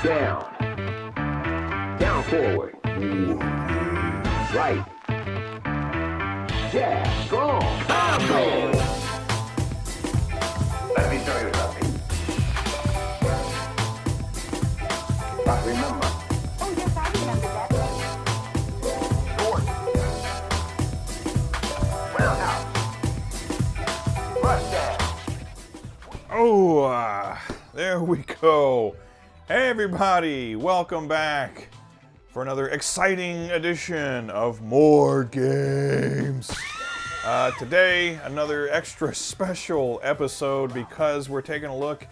Down. Down forward. Right. Jab. Strong. Combo. Let me show you something. But remember. Oh, yes, I remember that. Short. Roundhouse. Mustache. Oh, there we go. Hey everybody, welcome back for another exciting edition of More Games. Today, another extra special episode because we're taking a look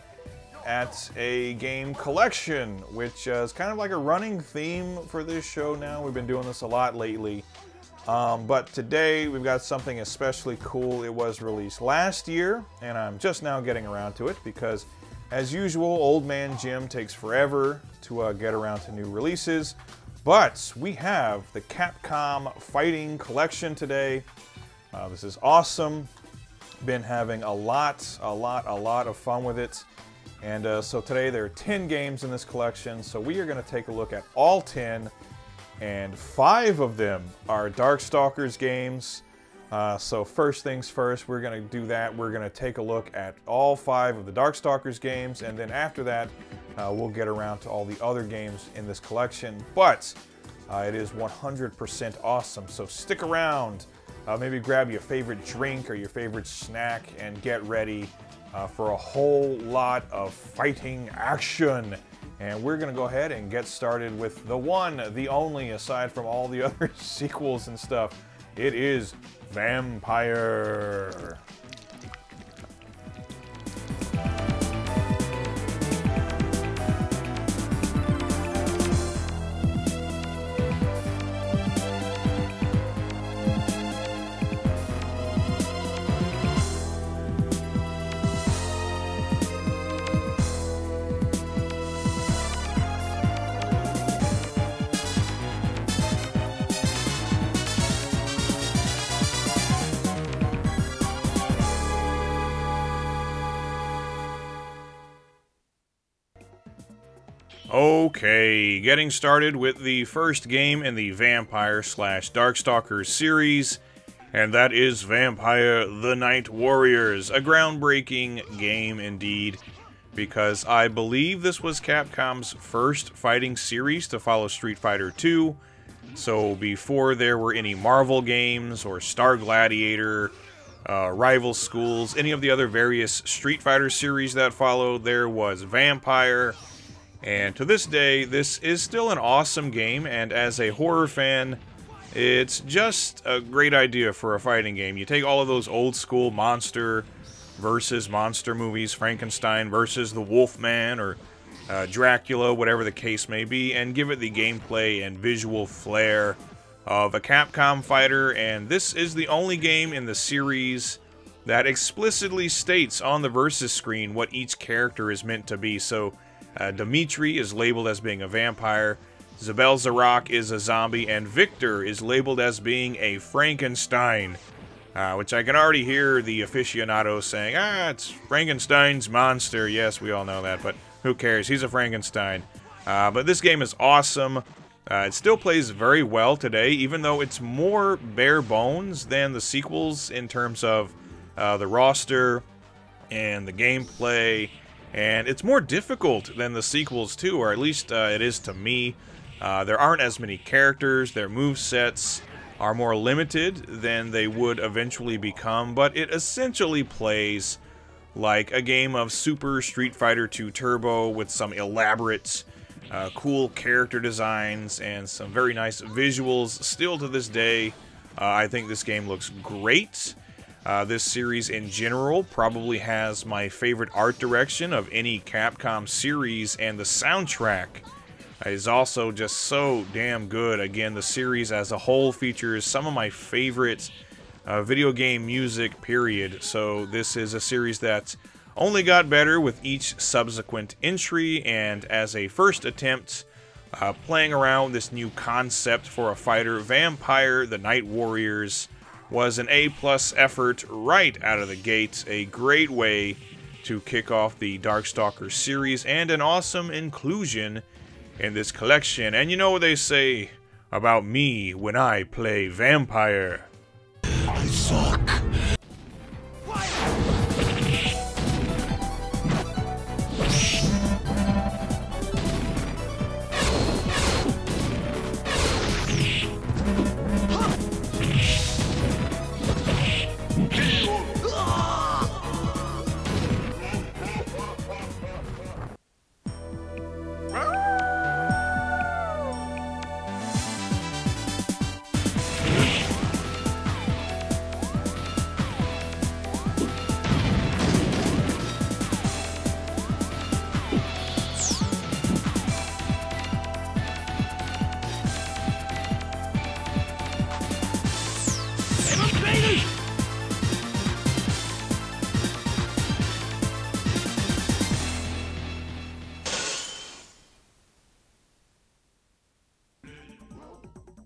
at a game collection, which is kind of like a running theme for this show now. We've been doing this a lot lately. But today we've got something especially cool. It was released last year, and I'm just now getting around to it because, as usual, Old Man Jim takes forever to get around to new releases. But we have the Capcom Fighting Collection today. This is awesome. Been having a lot of fun with it. And so today there are 10 games in this collection, so we are going to take a look at all 10. And 5 of them are Darkstalkers games. So first things first, we're going to do that. We're going to take a look at all 5 of the Darkstalkers games, and then after that, we'll get around to all the other games in this collection. But it is 100% awesome, so stick around. Maybe grab your favorite drink or your favorite snack and get ready for a whole lot of fighting action. And we're going to go ahead and get started with the one, the only, aside from all the other sequels and stuff. It is Vampire. Okay, getting started with the first game in the Vampire/Darkstalkers series, and that is Vampire: The Night Warriors, a groundbreaking game indeed, because I believe this was Capcom's first fighting series to follow Street Fighter II. So before there were any Marvel games or Star Gladiator, Rival Schools, any of the other various Street Fighter series that followed, there was Vampire. And to this day, this is still an awesome game, and as a horror fan, it's just a great idea for a fighting game. You take all of those old school monster versus monster movies, Frankenstein versus the Wolfman, or Dracula, whatever the case may be, and give it the gameplay and visual flair of a Capcom fighter. And this is the only game in the series that explicitly states on the versus screen what each character is meant to be. So Dimitri is labeled as being a vampire, Zabel Zarok is a zombie, and Victor is labeled as being a Frankenstein. Which I can already hear the aficionados saying, it's Frankenstein's monster. Yes, we all know that, but who cares? He's a Frankenstein. But this game is awesome. It still plays very well today, even though it's more bare bones than the sequels in terms of the roster and the gameplay. And it's more difficult than the sequels too, or at least it is to me. There aren't as many characters, their movesets are more limited than they would eventually become, but it essentially plays like a game of Super Street Fighter II Turbo with some elaborate, cool character designs and some very nice visuals. Still to this day, I think this game looks great. This series in general probably has my favorite art direction of any Capcom series, and the soundtrack is also just so damn good. Again, the series as a whole features some of my favorite video game music, period. So this is a series that only got better with each subsequent entry, and as a first attempt playing around this new concept for a fighter, Vampire: The Night Warriors was an A+ effort right out of the gate. A great way to kick off the Darkstalkers series and an awesome inclusion in this collection. And you know what they say about me when I play Vampire? I suck.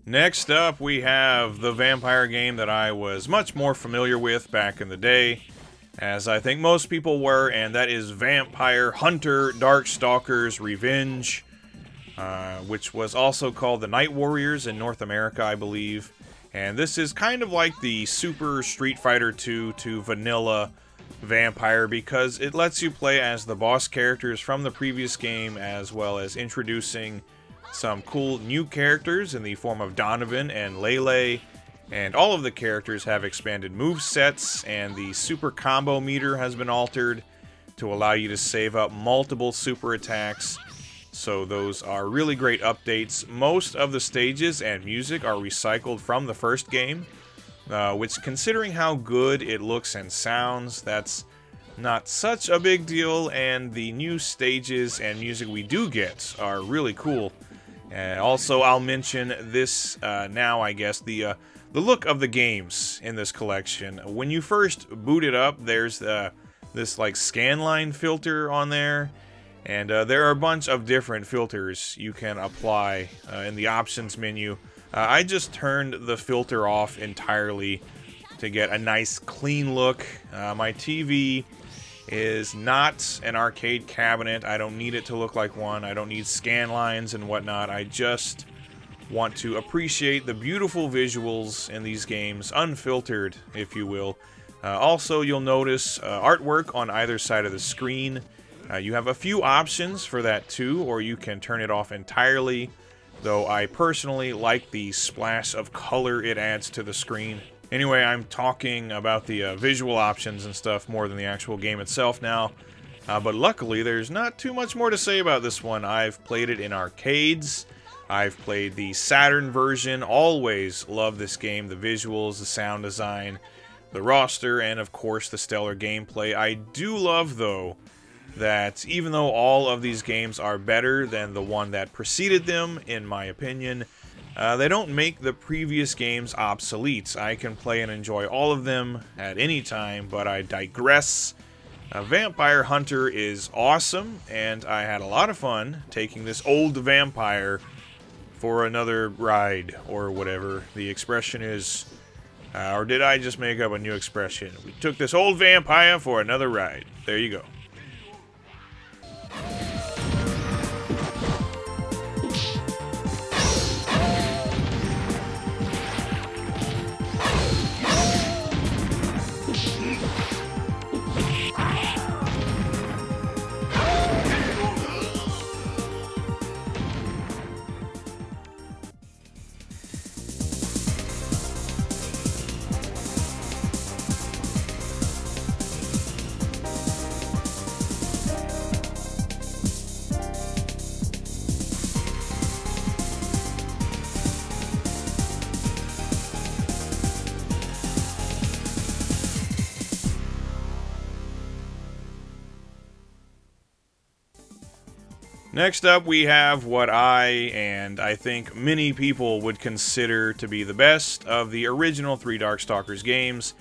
Next up, we have the Vampire game that I was much more familiar with back in the day, as I think most people were, and that is Vampire Hunter Darkstalkers Revenge, which was also called the Night Warriors in North America, I believe. And this is kind of like the Super Street Fighter 2 to vanilla Vampire, because it lets you play as the boss characters from the previous game, as well as introducing some cool new characters in the form of Donovan and Lele, and all of the characters have expanded move sets, and the super combo meter has been altered to allow you to save up multiple super attacks. So those are really great updates. Most of the stages and music are recycled from the first game, which, considering how good it looks and sounds, that's not such a big deal, and the new stages and music we do get are really cool. Also, I'll mention this now, I guess, the look of the games in this collection. When you first boot it up, there's this like scanline filter on there, and there are a bunch of different filters you can apply in the options menu. I just turned the filter off entirely to get a nice clean look. My TV is not an arcade cabinet. I don't need it to look like one. I don't need scan lines and whatnot. I just want to appreciate the beautiful visuals in these games, unfiltered, if you will. Also, you'll notice artwork on either side of the screen. You have a few options for that too, or you can turn it off entirely, though I personally like the splash of color it adds to the screen. Anyway, I'm talking about the visual options and stuff more than the actual game itself now. But luckily, there's not too much more to say about this one. I've played it in arcades. I've played the Saturn version. Always love this game. The visuals, the sound design, the roster, and of course the stellar gameplay. I do love, though, that even though all of these games are better than the one that preceded them, in my opinion, they don't make the previous games obsolete. I can play and enjoy all of them at any time, but I digress. Vampire Hunter is awesome, and I had a lot of fun taking this old vampire for another ride, or whatever the expression is. Or did I just make up a new expression? We took this old vampire for another ride. There you go. Next up, we have what and I think many people would consider to be the best of the original three Darkstalkers games,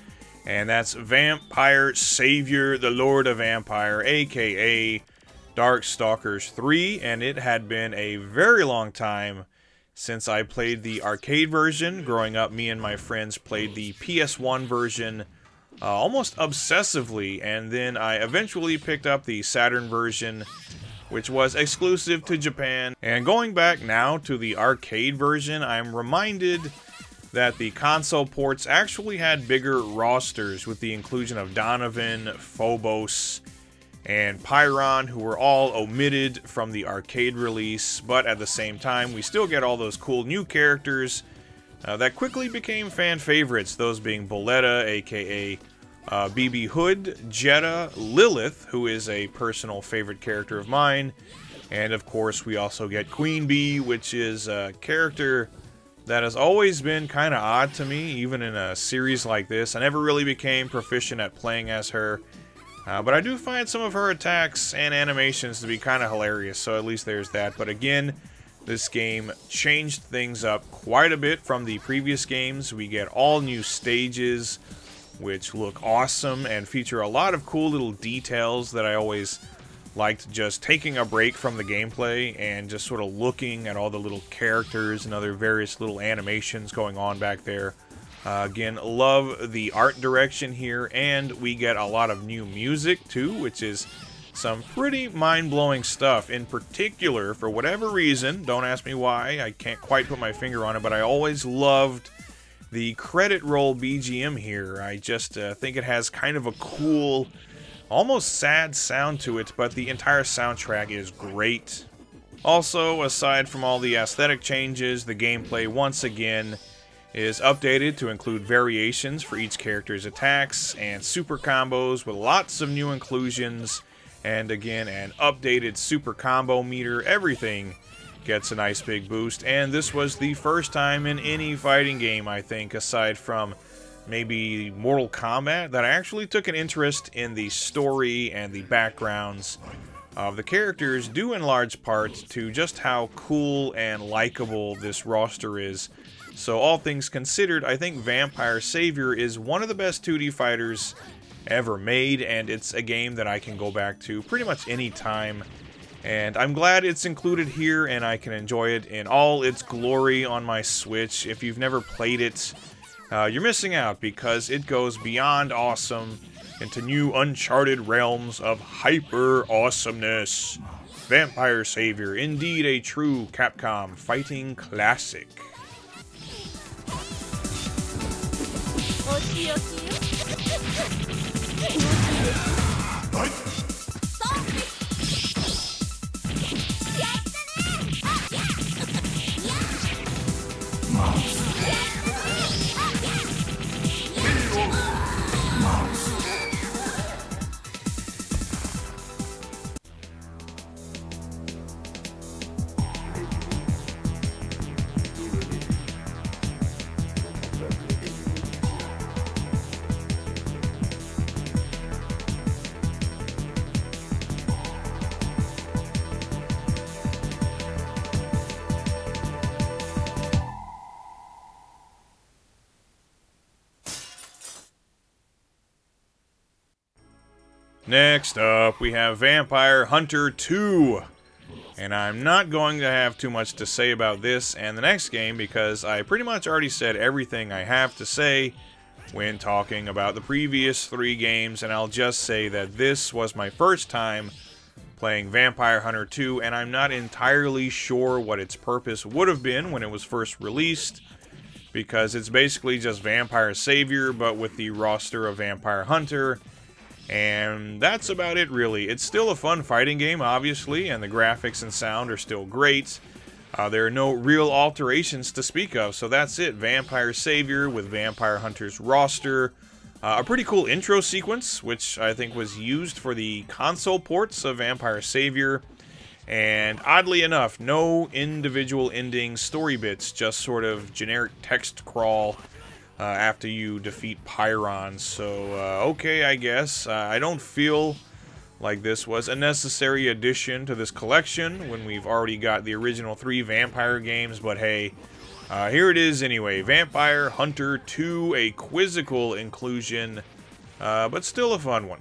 and that's Vampire Savior, the Lord of Vampire, aka Darkstalkers 3, and it had been a very long time since I played the arcade version. Growing up, me and my friends played the PS1 version almost obsessively, and then I eventually picked up the Saturn version, which was exclusive to Japan. And going back now to the arcade version, I'm reminded that the console ports actually had bigger rosters with the inclusion of Donovan, Phobos, and Pyron, who were all omitted from the arcade release, but at the same time, we still get all those cool new characters that quickly became fan favorites, those being Boletta, aka BB Hood, Jetta, Lilith, who is a personal favorite character of mine, and of course we also get Queen Bee, which is a character that has always been kind of odd to me, even in a series like this. I never really became proficient at playing as her, but I do find some of her attacks and animations to be kind of hilarious, so at least there's that. But again, this game changed things up quite a bit from the previous games. We get all new stages, which look awesome and feature a lot of cool little details that I always liked, just taking a break from the gameplay and just sort of looking at all the little characters and other various little animations going on back there. Again, love the art direction here, and we get a lot of new music too, which is some pretty mind-blowing stuff. In particular, for whatever reason, don't ask me why, I can't quite put my finger on it, but I always loved the credit roll BGM here. I just think it has kind of a cool, almost sad sound to it, but the entire soundtrack is great. Also, aside from all the aesthetic changes, the gameplay once again is updated to include variations for each character's attacks and super combos with lots of new inclusions, and again, an updated super combo meter. Everything gets a nice big boost, and this was the first time in any fighting game, I think, aside from maybe Mortal Kombat, that I actually took an interest in the story and the backgrounds of the characters, due in large part to just how cool and likable this roster is. So all things considered, I think Vampire Savior is one of the best 2D fighters ever made, and it's a game that I can go back to pretty much any time. And I'm glad it's included here and I can enjoy it in all its glory on my Switch. If you've never played it, you're missing out, because it goes beyond awesome into new uncharted realms of hyper awesomeness. Vampire Savior, indeed a true Capcom fighting classic. Next up, we have Vampire Hunter 2. And I'm not going to have too much to say about this and the next game, because I pretty much already said everything I have to say when talking about the previous 3 games, and I'll just say that this was my first time playing Vampire Hunter 2, and I'm not entirely sure what its purpose would have been when it was first released, because it's basically just Vampire Savior, but with the roster of Vampire Hunter. And that's about it, really. It's still a fun fighting game, obviously, and the graphics and sound are still great. There are no real alterations to speak of, so that's it. Vampire Savior with Vampire Hunter's roster. A pretty cool intro sequence, which I think was used for the console ports of Vampire Savior. And oddly enough, no individual ending story bits, just sort of generic text crawl after you defeat Pyron. So, okay, I guess. I don't feel like this was a necessary addition to this collection when we've already got the original 3 vampire games, but hey, here it is anyway. Vampire Hunter 2, a quizzical inclusion, but still a fun one.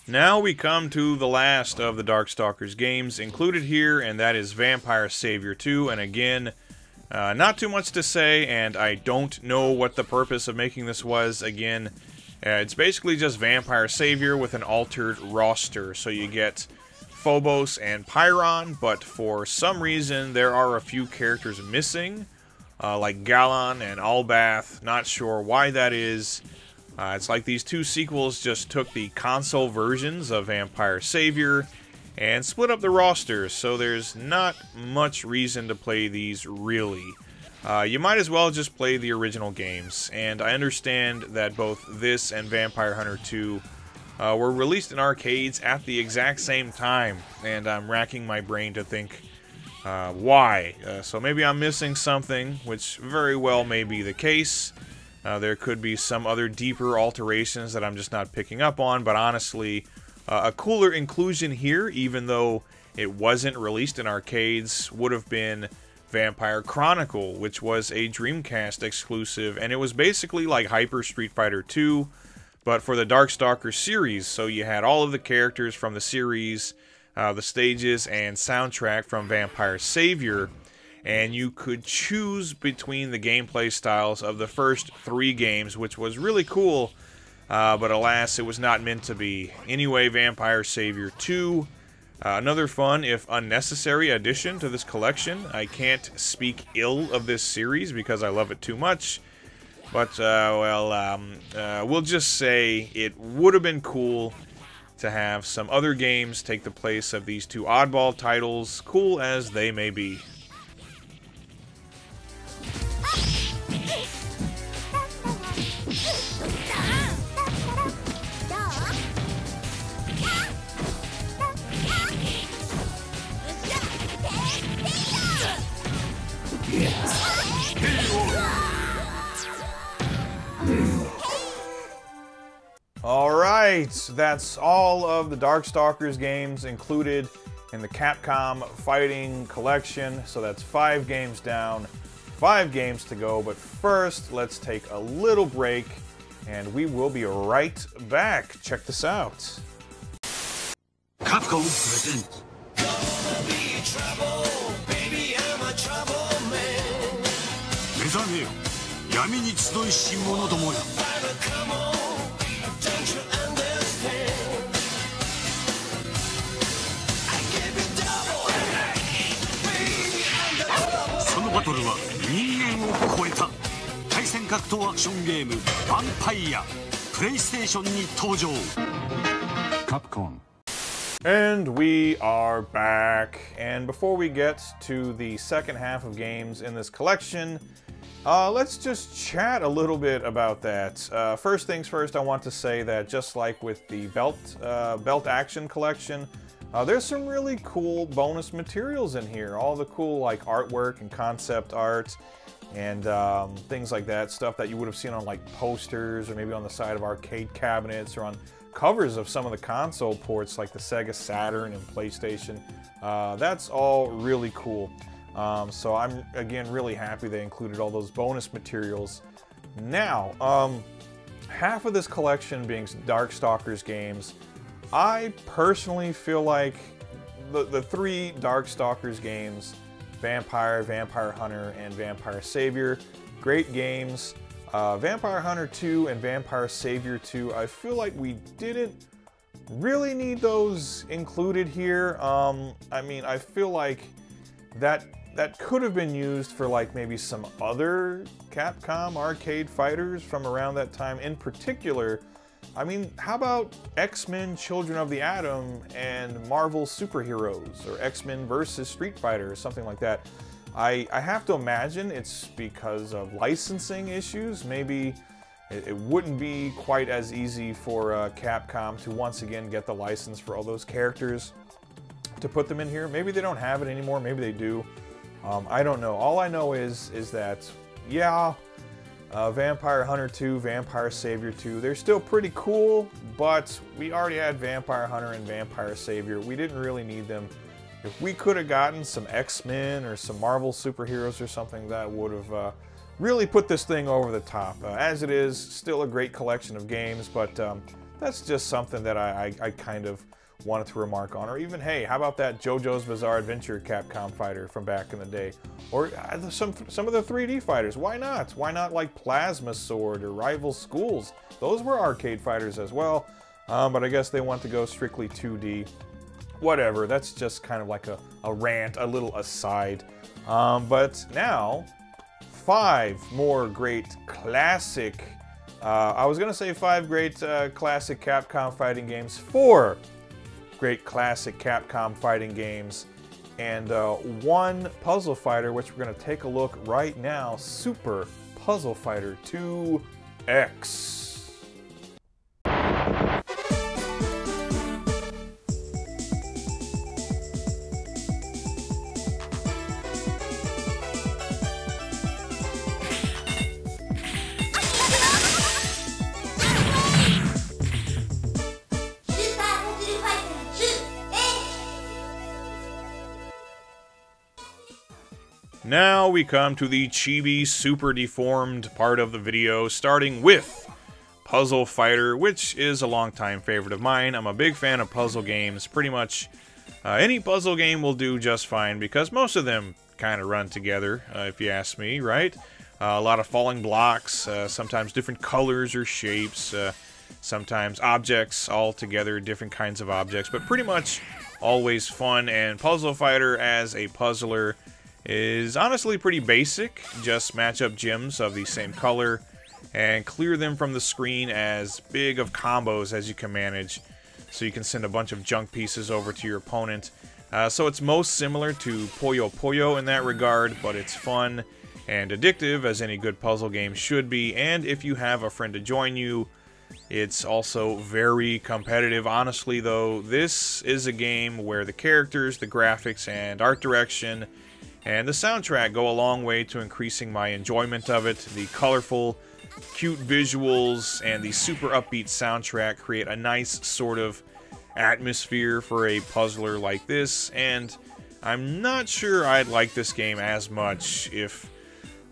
Now we come to the last of the Darkstalkers games included here, and that is Vampire Savior 2. And again, not too much to say, and I don't know what the purpose of making this was. Again, it's basically just Vampire Savior with an altered roster. So you get Phobos and Pyron, but for some reason there are a few characters missing, like Galan and Albath. Not sure why that is. It's like these two sequels just took the console versions of Vampire Savior and split up the rosters, so there's not much reason to play these, really. You might as well just play the original games, and I understand that both this and Vampire Hunter 2 were released in arcades at the exact same time, and I'm racking my brain to think why. So maybe I'm missing something, which very well may be the case. There could be some other deeper alterations that I'm just not picking up on, but honestly, a cooler inclusion here, even though it wasn't released in arcades, would have been Vampire Chronicle, which was a Dreamcast exclusive, and it was basically like Hyper Street Fighter 2, but for the Darkstalkers series. So you had all of the characters from the series, the stages, and soundtrack from Vampire Savior, and you could choose between the gameplay styles of the first 3 games, which was really cool, but alas, it was not meant to be. Anyway, Vampire Savior 2, another fun, if unnecessary, addition to this collection. I can't speak ill of this series because I love it too much, but, we'll just say it would have been cool to have some other games take the place of these two oddball titles, cool as they may be. Alright, that's all of the Darkstalkers games included in the Capcom Fighting Collection. So that's 5 games down, 5 games to go. But first, let's take a little break, and we will be right back. Check this out. Capcom presents. Mezameよ、闇に集いし者どもよ。そのバトルは人間を超えた対戦格闘アクションゲーム「ヴァンパイア」プレイステーションに登場。Capcom. And we are back. And before we get to the second half of games in this collection, let's just chat a little bit about that. First things first, I want to say that just like with the Belt Action Collection, there's some really cool bonus materials in here. All the cool like artwork and concept art and things like that. Stuff that you would have seen on like posters or maybe on the side of arcade cabinets or on covers of some of the console ports like the Sega Saturn and PlayStation. That's all really cool. So I'm, again, really happy they included all those bonus materials. Now, half of this collection being Darkstalkers games, I personally feel like the 3 Darkstalkers games, Vampire, Vampire Hunter, and Vampire Savior, great games. Vampire Hunter 2 and Vampire Savior 2, I feel like we didn't really need those included here. I mean, I feel like that could have been used for like maybe some other Capcom arcade fighters from around that time. In particular, I mean, how about X-Men Children of the Atom and Marvel Superheroes, or X-Men versus Street Fighter, or something like that. I have to imagine it's because of licensing issues. Maybe it wouldn't be quite as easy for Capcom to once again get the license for all those characters to put them in here. Maybe they don't have it anymore, maybe they do. I don't know. All I know is that, yeah, Vampire Hunter 2, Vampire Savior 2, they're still pretty cool, but we already had Vampire Hunter and Vampire Savior. We didn't really need them. If we could have gotten some X-Men or some Marvel superheroes or something, that would have really put this thing over the top. As it is, still a great collection of games, but that's just something that I kind of wanted to remark on. Or even, hey, how about that JoJo's Bizarre Adventure Capcom fighter from back in the day? Or some of the 3D fighters, why not? Why not like Plasma Sword or Rival Schools? Those were arcade fighters as well, but I guess they want to go strictly 2D. Whatever, that's just kind of like a rant, a little aside. But now, 5 more great classic, I was going to say 5 great classic Capcom fighting games, 4 great classic Capcom fighting games, and 1 puzzle fighter, which we're going to take a look right now, Super Puzzle Fighter 2X. Now we come to the chibi, super deformed part of the video, starting with Puzzle Fighter, which is a longtime favorite of mine. I'm a big fan of puzzle games. Pretty much any puzzle game will do just fine, because most of them kind of run together, if you ask me, right? A lot of falling blocks, sometimes different colors or shapes, sometimes objects all together, different kinds of objects, but pretty much always fun. And Puzzle Fighter as a puzzler is honestly pretty basic. Just match up gems of the same color and clear them from the screen as big of combos as you can manage, so you can send a bunch of junk pieces over to your opponent. So it's most similar to Puyo Puyo in that regard, but it's fun and addictive, as any good puzzle game should be. And if you have a friend to join you, it's also very competitive. Honestly though, this is a game where the characters, the graphics, and art direction and the soundtrack go a long way to increasing my enjoyment of it. The colorful, cute visuals and the super upbeat soundtrack create a nice sort of atmosphere for a puzzler like this, and I'm not sure I'd like this game as much if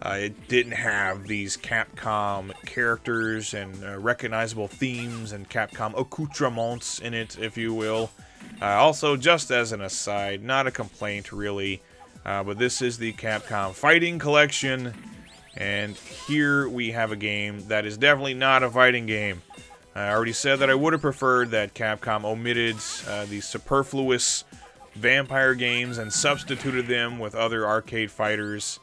it didn't have these Capcom characters and recognizable themes and Capcom accoutrements in it, if you will. Also, just as an aside, not a complaint really, but this is the Capcom Fighting Collection, and here we have a game that is definitely not a fighting game. I already said that I would have preferred that Capcom omitted the superfluous vampire games and substituted them with other arcade fighters.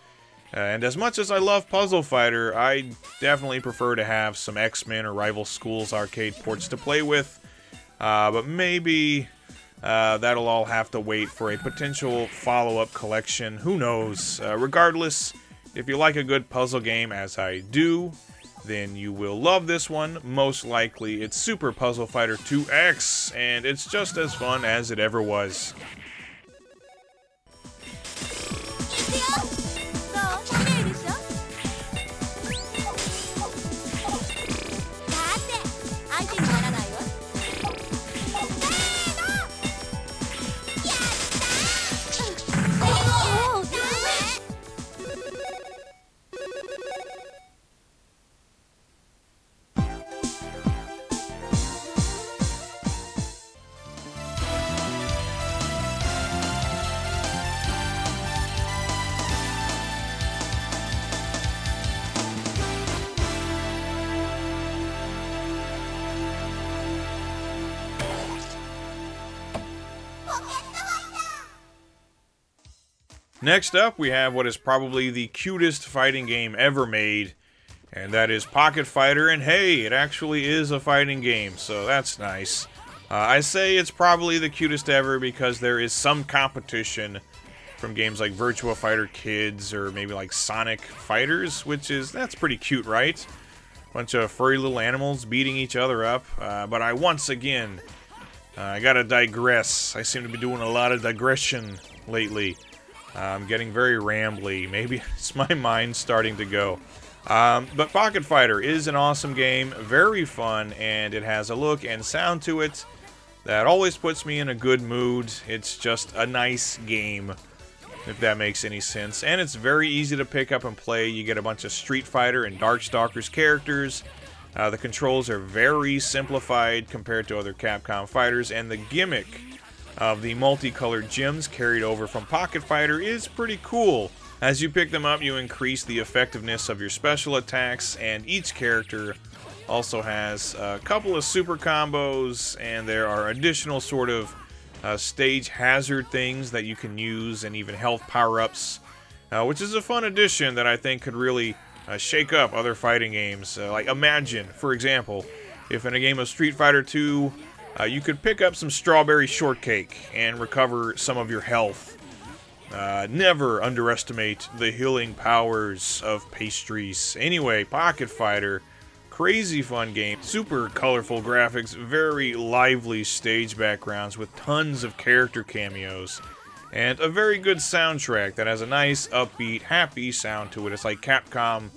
And as much as I love Puzzle Fighter, I definitely prefer to have some X-Men or Rival Schools arcade ports to play with. But maybe that'll all have to wait for a potential follow-up collection. Who knows? Regardless, if you like a good puzzle game, as I do, then you will love this one. Most likely, it's Super Puzzle Fighter 2X, and it's just as fun as it ever was. Next up, we have what is probably the cutest fighting game ever made, and that is Pocket Fighter. And hey, it actually is a fighting game, so that's nice. I say it's probably the cutest ever because there is some competition from games like Virtua Fighter Kids or maybe like Sonic Fighters, that's pretty cute, right? Bunch of furry little animals beating each other up. But I once again, I gotta digress. I seem to be doing a lot of digression lately. I'm getting very rambly. Maybe it's my mind starting to go. But Pocket Fighter is an awesome game, very fun, and it has a look and sound to it that always puts me in a good mood. It's just a nice game, if that makes any sense. And it's very easy to pick up and play. You get a bunch of Street Fighter and Darkstalkers characters. The controls are very simplified compared to other Capcom fighters, and the gimmick of the multicolored gems carried over from Pocket Fighter is pretty cool. As you pick them up, you increase the effectiveness of your special attacks, and each character also has a couple of super combos, and there are additional sort of stage hazard things that you can use, and even health power-ups, which is a fun addition that I think could really shake up other fighting games. Like, imagine, for example, if in a game of Street Fighter 2, you could pick up some strawberry shortcake and recover some of your health. Never underestimate the healing powers of pastries. Anyway, Pocket Fighter, crazy fun game, super colorful graphics, very lively stage backgrounds with tons of character cameos, and a very good soundtrack that has a nice, upbeat, happy sound to it. It's like Capcom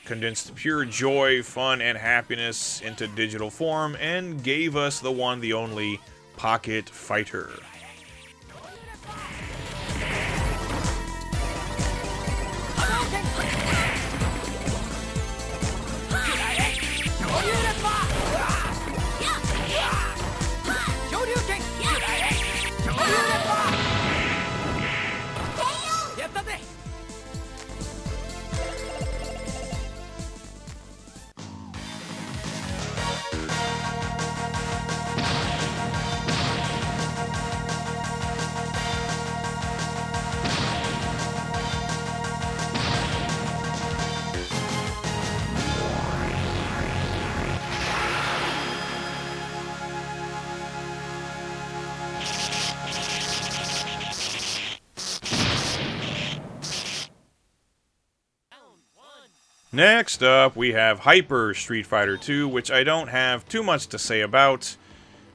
condensed pure joy, fun, and happiness into digital form and gave us the one, the only Pocket Fighter. Next up, we have Hyper Street Fighter 2, which I don't have too much to say about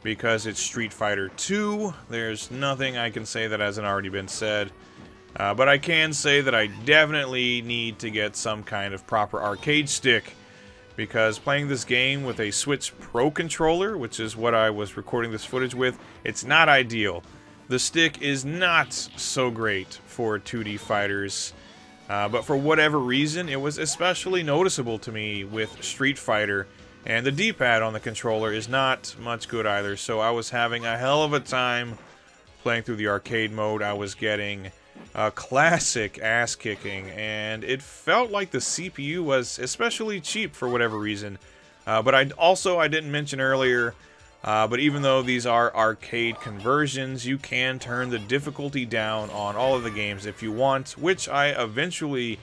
because it's Street Fighter 2. There's nothing I can say that hasn't already been said. But I can say that I definitely need to get some kind of proper arcade stick, because playing this game with a Switch Pro controller, which is what I was recording this footage with, it's not ideal. The stick is not so great for 2D fighters. But for whatever reason, it was especially noticeable to me with Street Fighter, and the D-pad on the controller is not much good either, so I was having a hell of a time playing through the arcade mode. I was getting classic ass-kicking, and it felt like the CPU was especially cheap for whatever reason. But I didn't mention earlier, but even though these are arcade conversions, you can turn the difficulty down on all of the games if you want, which I eventually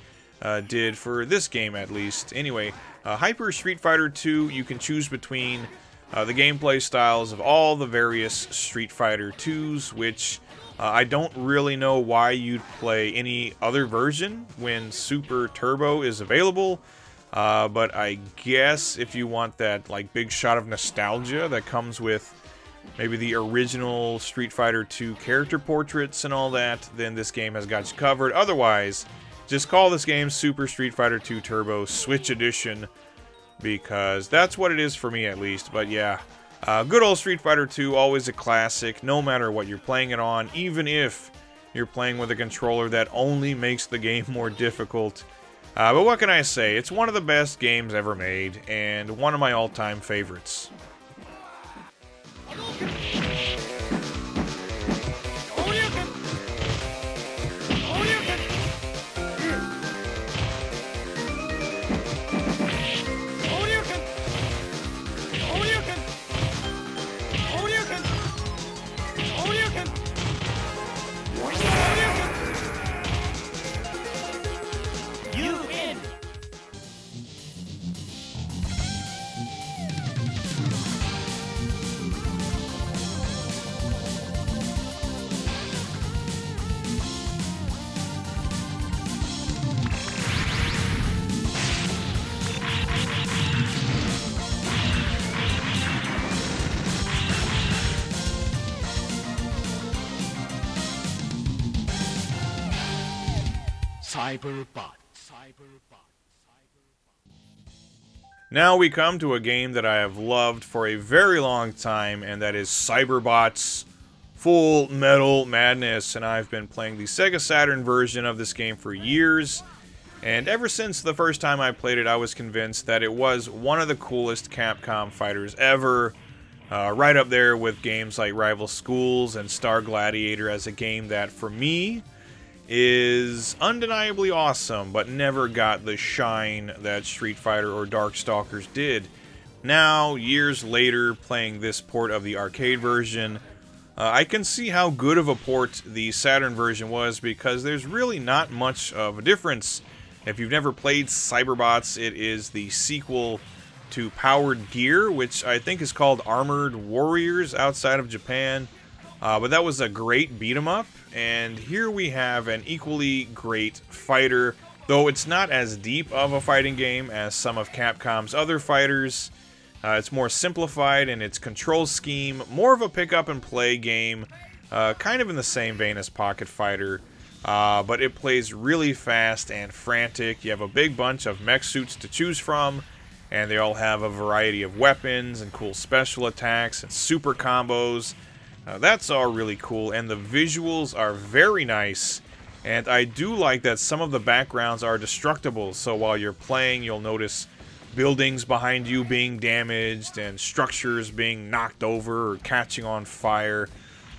did for this game at least. Anyway, Hyper Street Fighter 2, you can choose between the gameplay styles of all the various Street Fighter 2s, which I don't really know why you'd play any other version when Super Turbo is available. But I guess if you want that like big shot of nostalgia that comes with maybe the original Street Fighter 2 character portraits and all that, then this game has got you covered. Otherwise, just call this game Super Street Fighter 2 Turbo Switch Edition, because that's what it is for me at least. But yeah, good old Street Fighter 2, always a classic, no matter what you're playing it on, even if you're playing with a controller that only makes the game more difficult. But what can I say? It's one of the best games ever made, and one of my all-time favorites. Cyberbot. Now we come to a game that I have loved for a very long time, and that is Cyberbots Full Metal Madness. And I've been playing the Sega Saturn version of this game for years, and ever since the first time I played it, I was convinced that it was one of the coolest Capcom fighters ever. Right up there with games like Rival Schools and Star Gladiator as a game that, for me, is undeniably awesome, but never got the shine that Street Fighter or Darkstalkers did. Now, years later, playing this port of the arcade version, I can see how good of a port the Saturn version was, because there's really not much of a difference. If you've never played Cyberbots, it is the sequel to Powered Gear, which I think is called Armored Warriors outside of Japan. But that was a great beat-em-up, and here we have an equally great fighter, though it's not as deep of a fighting game as some of Capcom's other fighters. It's more simplified in its control scheme, more of a pick-up-and-play game, kind of in the same vein as Pocket Fighter, but it plays really fast and frantic. You have a big bunch of mech suits to choose from, and they all have a variety of weapons and cool special attacks and super combos. That's all really cool, and the visuals are very nice, and I do like that some of the backgrounds are destructible, so while you're playing, you'll notice buildings behind you being damaged and structures being knocked over or catching on fire.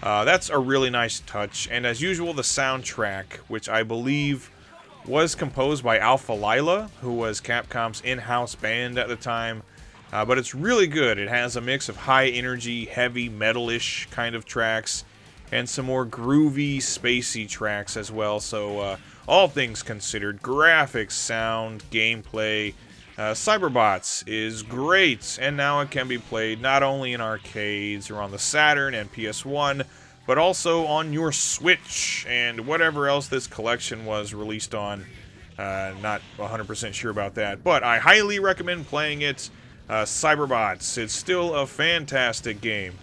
That's a really nice touch, and as usual, the soundtrack, which I believe was composed by Alpha Lyla, who was Capcom's in-house band at the time. But it's really good. It has a mix of high-energy, heavy, metal-ish kind of tracks, and some more groovy, spacey tracks as well. So, all things considered, graphics, sound, gameplay, Cyberbots is great, and now it can be played not only in arcades or on the Saturn and PS1, but also on your Switch and whatever else this collection was released on. Not 100% sure about that, but I highly recommend playing it. Cyberbots, it's still a fantastic game.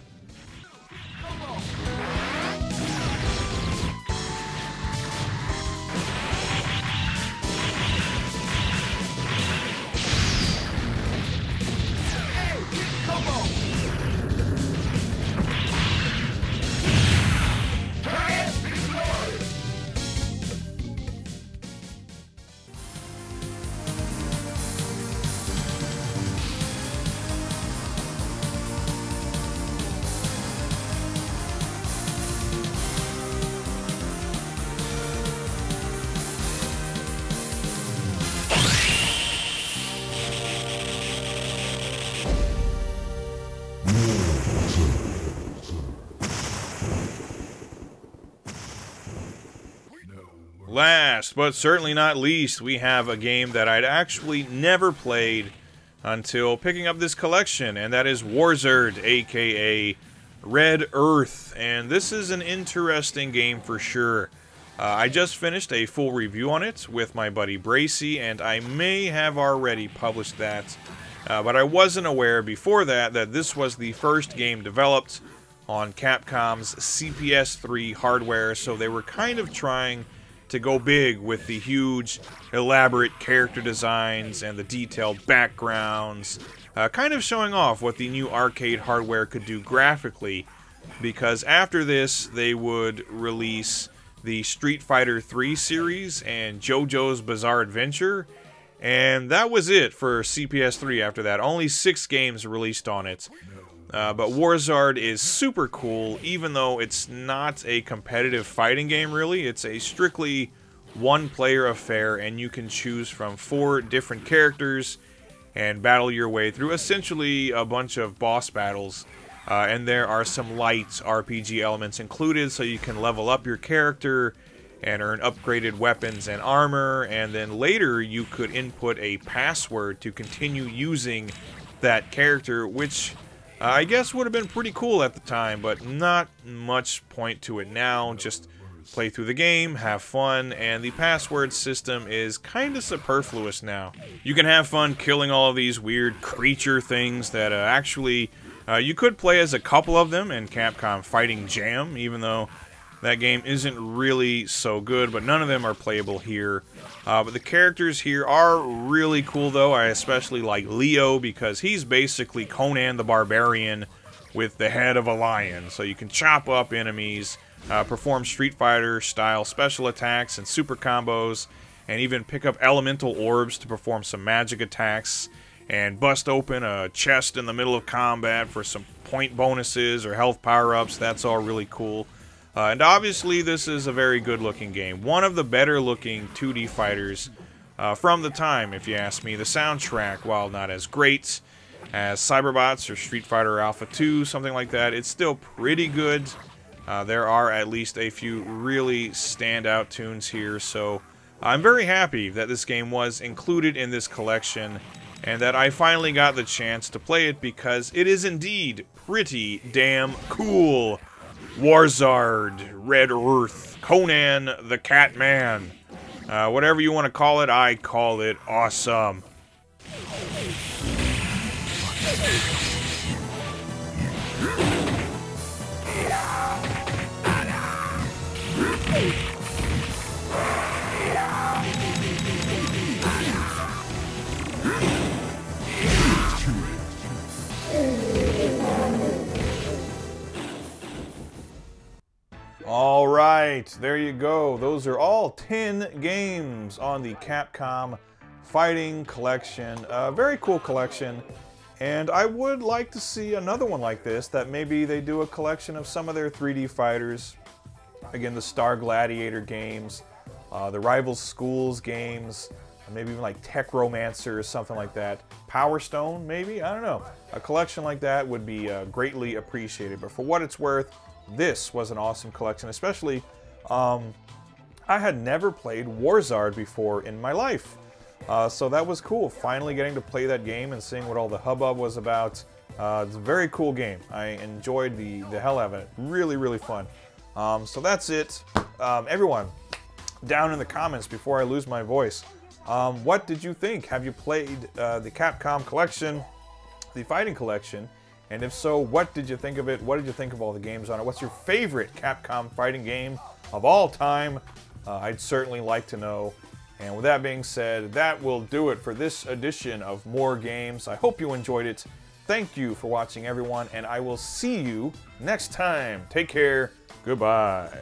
Last, but certainly not least, we have a game that I'd actually never played until picking up this collection, and that is Warzard, aka Red Earth. And this is an interesting game for sure. I just finished a full review on it with my buddy Bracy, and I may have already published that, but I wasn't aware before that this was the first game developed on Capcom's CPS-3 hardware, so they were kind of trying to go big with the huge, elaborate character designs and the detailed backgrounds, kind of showing off what the new arcade hardware could do graphically, because after this, they would release the Street Fighter 3 series and JoJo's Bizarre Adventure, and that was it for CPS-3 after that. Only 6 games released on it. But Warzard is super cool, even though it's not a competitive fighting game, really. It's a strictly one-player affair, and you can choose from 4 different characters and battle your way through essentially a bunch of boss battles. And there are some light RPG elements included, so you can level up your character and earn upgraded weapons and armor, and then later you could input a password to continue using that character, which I guess would have been pretty cool at the time, but not much point to it now. Just play through the game, have fun, and the password system is kind of superfluous now. You can have fun killing all of these weird creature things that actually you could play as a couple of them in Capcom Fighting Jam, even though that game isn't really so good, but none of them are playable here. But the characters here are really cool, though. I especially like Leo because he's basically Conan the Barbarian with the head of a lion. So you can chop up enemies, perform Street Fighter-style special attacks and super combos, and even pick up elemental orbs to perform some magic attacks, and bust open a chest in the middle of combat for some point bonuses or health power-ups. That's all really cool. And obviously, this is a very good-looking game. One of the better-looking 2D fighters from the time, if you ask me. The soundtrack, while not as great as Cyberbots or Street Fighter Alpha 2, something like that, it's still pretty good. There are at least a few really standout tunes here, so I'm very happy that this game was included in this collection and that I finally got the chance to play it because it is indeed pretty damn cool. Warzard, Red Earth, Conan the Catman. Whatever you want to call it, I call it awesome. All right, there you go. Those are all 10 games on the Capcom Fighting Collection. A very cool collection, and I would like to see another one like this, that maybe they do a collection of some of their 3D fighters. Again, the Star Gladiator games, the Rival Schools games, maybe even like Tech Romancer or something like that. Power Stone, maybe? I don't know. A collection like that would be greatly appreciated, but for what it's worth, this was an awesome collection, especially, I had never played Warzard before in my life. So that was cool, finally getting to play that game and seeing what all the hubbub was about. It's a very cool game. I enjoyed the hell out of it. Really, really fun. So that's it. Everyone, down in the comments before I lose my voice, what did you think? Have you played the Capcom Collection, the Fighting Collection? And if so, what did you think of it? What did you think of all the games on it? What's your favorite Capcom fighting game of all time? I'd certainly like to know. And with that being said, that will do it for this edition of More Games. I hope you enjoyed it. Thank you for watching, everyone, and I will see you next time. Take care. Goodbye.